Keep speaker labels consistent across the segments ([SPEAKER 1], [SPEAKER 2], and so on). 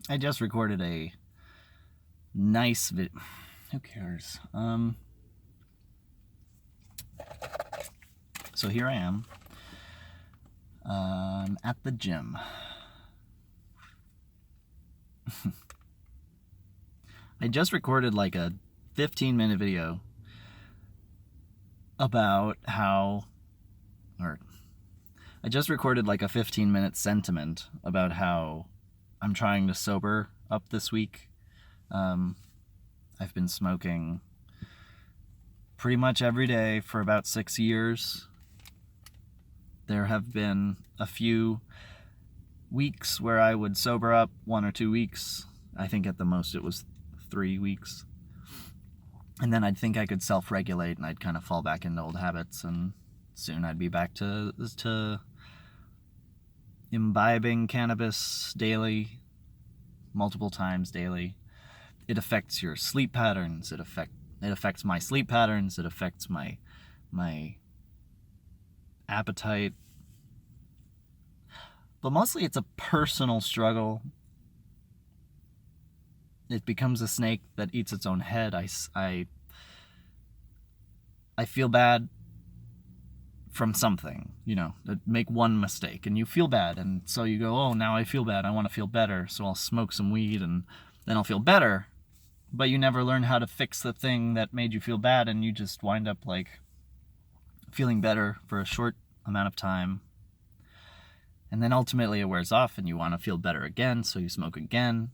[SPEAKER 1] I just recorded a nice video. Who cares? So here I am. At the gym. I just recorded like a 15-minute video about how, or I just recorded like a 15-minute sentiment about how I'm trying to sober up this week. I've been smoking pretty much every day for about 6 years. There have been a few weeks where I would sober up, 1 or 2 weeks. I think at the most it was 3 weeks. And then I'd think I could self-regulate and I'd kind of fall back into old habits, and soon I'd be back to imbibing cannabis daily, multiple times daily. It affects your sleep patterns. It affects my sleep patterns. It affects my appetite. But mostly it's a personal struggle. It becomes a snake that eats its own head. I feel bad from something, make one mistake and you feel bad, and so you go, oh, now I feel bad, I want to feel better, so I'll smoke some weed and then I'll feel better. But you never learn how to fix the thing that made you feel bad, and you just wind up like feeling better for a short amount of time, and then ultimately it wears off and you want to feel better again, so you smoke again.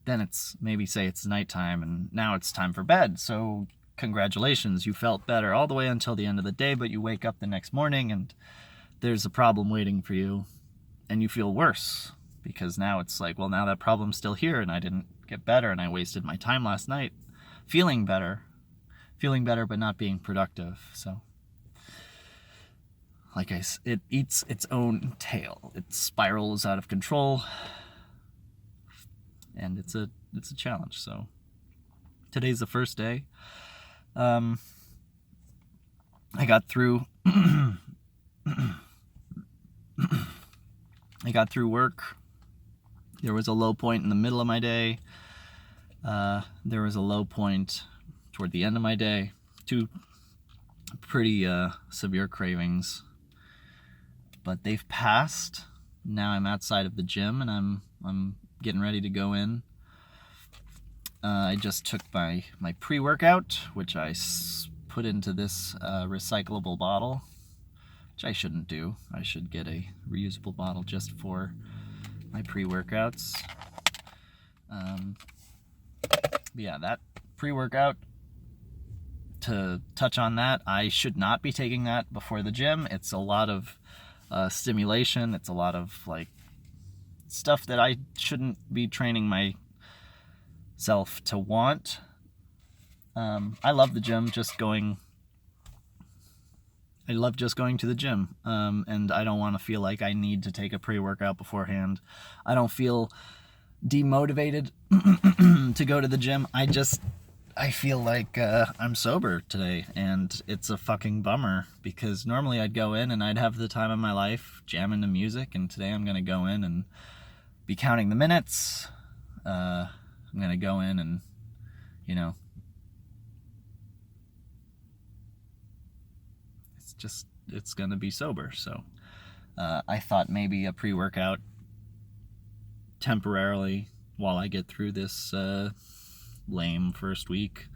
[SPEAKER 1] Then it's maybe, say it's nighttime and now it's time for bed, so congratulations, you felt better all the way until the end of the day, but you wake up the next morning and there's a problem waiting for you, and you feel worse because now it's like, well, now that problem's still here and I didn't get better and I wasted my time last night feeling better but not being productive. So like it eats its own tail. It spirals out of control, and it's a challenge. So today's the first day. I got through work. There was a low point in the middle of my day. There was a low point toward the end of my day. 2 pretty severe cravings, but they've passed. Now I'm outside of the gym and I'm getting ready to go in. I just took my pre-workout, which I put into this recyclable bottle, which I shouldn't do. I should get a reusable bottle just for my pre-workouts. Yeah, that pre-workout, to touch on that, I should not be taking that before the gym. It's a lot of stimulation. It's a lot of like stuff that I shouldn't be training myself to want. I love the gym, I love just going to the gym, and I don't want to feel like I need to take a pre-workout beforehand. I don't feel demotivated to go to the gym. I feel like I'm sober today, and it's a fucking bummer, because normally I'd go in and I'd have the time of my life jamming to music, and today I'm going to go in and be counting the minutes. I'm going to go in and, it's going to be sober. So I thought maybe a pre-workout temporarily while I get through this lame first week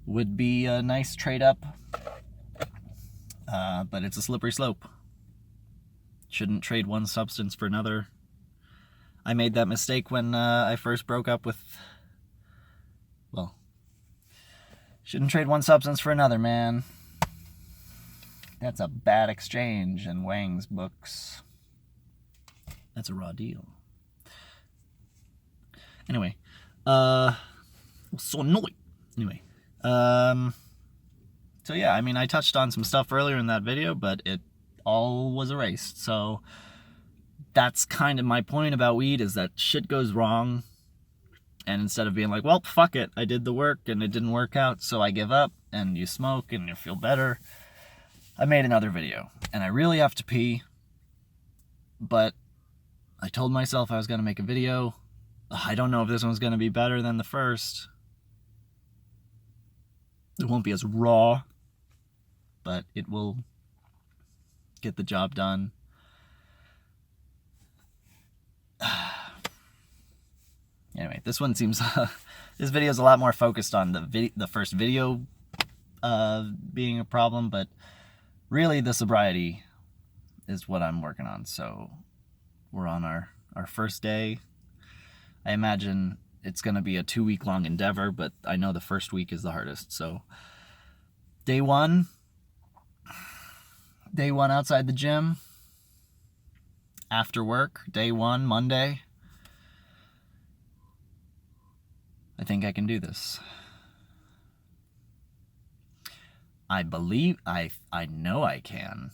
[SPEAKER 1] would be a nice trade up, but it's a slippery slope. Shouldn't trade one substance for another. I made that mistake when I first broke up with, shouldn't trade one substance for another, man. That's a bad exchange in Wang's books. That's a raw deal. Anyway, so annoyed. Anyway, so yeah, I mean, I touched on some stuff earlier in that video, but it all was erased. So that's kind of my point about weed, is that shit goes wrong, and instead of being like, well, fuck it, I did the work and it didn't work out, so I give up, and you smoke and you feel better, I made another video, and I really have to pee, but I told myself I was going to make a video. I don't know if this one's going to be better than the first. It won't be as raw, but it will get the job done. Anyway, this one seems... this video is a lot more focused on the first video being a problem, but really the sobriety is what I'm working on. So we're on our first day. I imagine it's going to be a 2-week-long endeavor, but I know the first week is the hardest. So day one outside the gym, after work, day one, Monday. I think I can do this. I believe, I know I can.